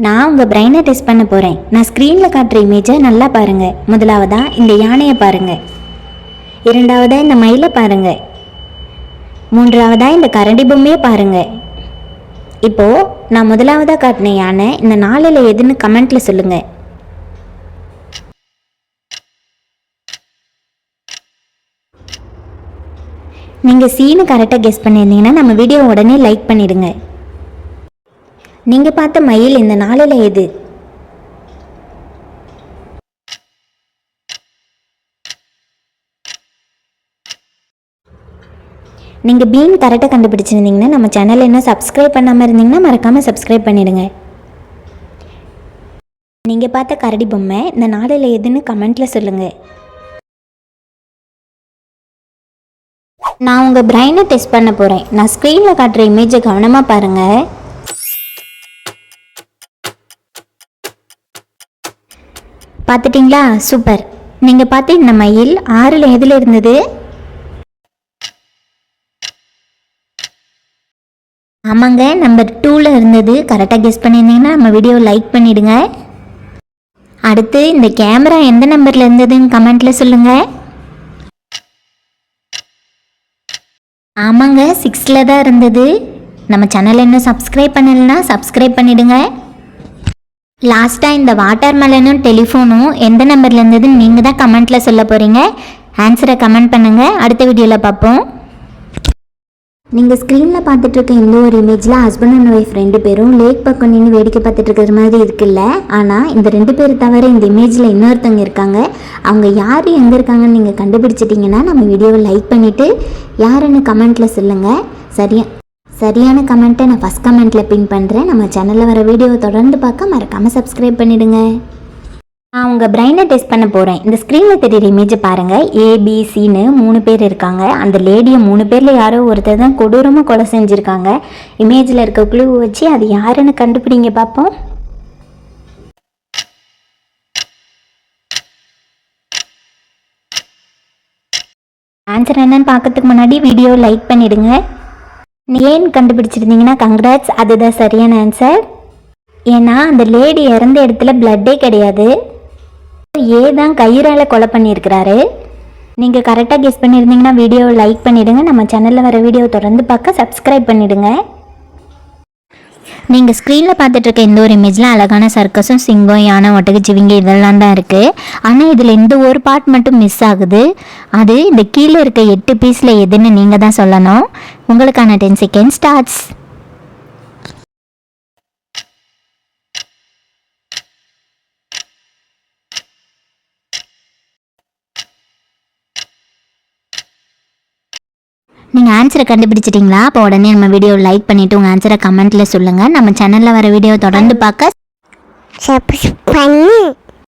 நான் உங்கள் பிரெயினை டெஸ்ட் பண்ண போகிறேன். நான் ஸ்க்ரீனில் காட்டுற இமேஜை நல்லா பாருங்கள். முதலாவதாக இந்த யானையை பாருங்கள், இரண்டாவதாக இந்த மயிலை பாருங்கள், மூன்றாவதாக இந்த கரண்டி பொம்மையை பாருங்கள். இப்போது நான் முதலாவதாக காட்டின யானை இந்த நாளில் எதுன்னு கமெண்ட்டில் சொல்லுங்கள். நீங்கள் சீனு கரெக்டாக கெஸ் பண்ணியிருந்தீங்கன்னா நம்ம வீடியோ உடனே லைக் பண்ணிவிடுங்க. நீங்கள் பார்த்த மயில் இந்த நாளில் எது? நீங்கள் பீன் கரெக்டாக கண்டுபிடிச்சிருந்தீங்கன்னா நம்ம சேனல் என்ன சப்ஸ்கிரைப் பண்ணாமல் இருந்தீங்கன்னா மறக்காமல் சப்ஸ்கிரைப் பண்ணிடுங்க. நீங்கள் பார்த்த கரடி பொம்மை இந்த நாளில் எதுன்னு கமெண்ட்டில் சொல்லுங்கள். நான் உங்கள் பிரெயினை டெஸ்ட் பண்ண போகிறேன். நான் ஸ்க்ரீனில் காட்டுற இமேஜை கவனமாக பாருங்கள். பார்த்துட்டிங்களா? சூப்பர். நீங்கள் பார்த்து இந்த மயில் 6ல் எதில் இருந்தது? ஆமாங்க, நம்பர் 2ல் இருந்தது. கரெக்டாக கெஸ் பண்ணியிருந்தீங்கன்னா நம்ம வீடியோவை லைக் பண்ணிவிடுங்க. அடுத்து இந்த கேமரா எந்த நம்பரில் இருந்ததுன்னு கமெண்ட்டில் சொல்லுங்கள். ஆமாங்க, 6ல் தான் இருந்தது. நம்ம சேனலை இன்னும் சப்ஸ்கிரைப் பண்ணலைன்னா சப்ஸ்கிரைப் பண்ணிவிடுங்க. லாஸ்ட்டாக இந்த வாட்டர் மெலனும் டெலிஃபோனும் எந்த நம்பரில் இருந்ததுன்னு நீங்கள் தான் கமெண்ட்டில் சொல்ல போகிறீங்க. ஆன்சரை கமெண்ட் பண்ணுங்கள். அடுத்த வீடியோவில் பார்ப்போம். நீங்கள் ஸ்க்ரீனில் பார்த்துட்ருக்க இந்த ஒரு இமேஜில் ஹஸ்பண்ட் அண்ட் ஒய்ஃப் 2 பேரும் லேக் பக்கம் நின்று வேடிக்கை பார்த்துட்டு இருக்கிற மாதிரி இருக்குல்ல. ஆனால் இந்த 2 பேர் தவிர இந்த இமேஜில் இன்னொருத்தவங்க இருக்காங்க. அவங்க யார் எங்கே இருக்காங்கன்னு நீங்கள் கண்டுபிடிச்சிட்டிங்கன்னா நம்ம வீடியோவை லைக் பண்ணிவிட்டு யாருன்னு கமெண்ட்டில் சொல்லுங்கள். சரியான கமெண்ட்டை நான் ஃபஸ்ட் கமெண்ட்டில் பின் பண்ணுறேன். நம்ம சேனலில் வர வீடியோவை தொடர்ந்து பார்க்க மறக்காமல் சப்ஸ்கிரைப் பண்ணிவிடுங்க. நான் உங்கள் பிரெயினை டெஸ்ட் பண்ண போகிறேன். இந்த ஸ்க்ரீனில் தெரியுற இமேஜை பாருங்கள். ABCன்னு 3 பேர் இருக்காங்க. அந்த லேடியை 3 பேரில் யாரோ ஒருத்தர் தான் கொடூரமாக கொலை செஞ்சுருக்காங்க. இமேஜில் இருக்க க்ளூ வச்சு அது யாருன்னு கண்டுபிடிங்க பார்ப்போம். ஆன்சர் என்னன்னு பார்க்கறதுக்கு முன்னாடி வீடியோ லைக் பண்ணிவிடுங்க. ஏன்னு கண்டுபிடிச்சிருந்தீங்கன்னா கங்க்ராட்ஸ், அதுதான் சரியான ஆன்சர். ஏன்னா அந்த லேடி இறந்த இடத்துல பிளட்டே கிடையாது. தான் கயிறால் கொலை பண்ணியிருக்கிறாரு. நீங்கள் கரெக்டாக கெஸ் பண்ணியிருந்தீங்கன்னா வீடியோவை லைக் பண்ணிவிடுங்க. நம்ம சேனலில் வர வீடியோ தொடர்ந்து பார்க்க சப்ஸ்கிரைப் பண்ணிவிடுங்க. நீங்கள் ஸ்க்ரீனில் பார்த்துட்ருக்க இந்த ஒரு இமேஜில் அழகான சர்க்கஸும் சிங்கம், யானை, ஒட்டகச்சிவிங்கி இதெல்லாம் தான் இருக்குது. ஆனால் இதில் இந்த ஒரு பார்ட் மட்டும் மிஸ் ஆகுது. அது இந்த கீழே இருக்க 8 பீஸில் எதுன்னு நீங்கள் தான் சொல்லணும். உங்களுக்கான 10 செகண்ட் ஸ்டார்ட்ஸ். நீங்கள் ஆன்சரை கண்டுபிடிச்சிட்டிங்களா? அப்போ உடனே நம்ம வீடியோ லைக் பண்ணிவிட்டு உங்கள் ஆன்சரை கமெண்ட்டில் சொல்லுங்கள். நம்ம சேனலில் வர வீடியோ தொடர்ந்து பார்க்க சப்ஸ்கிரைப் பண்ணு.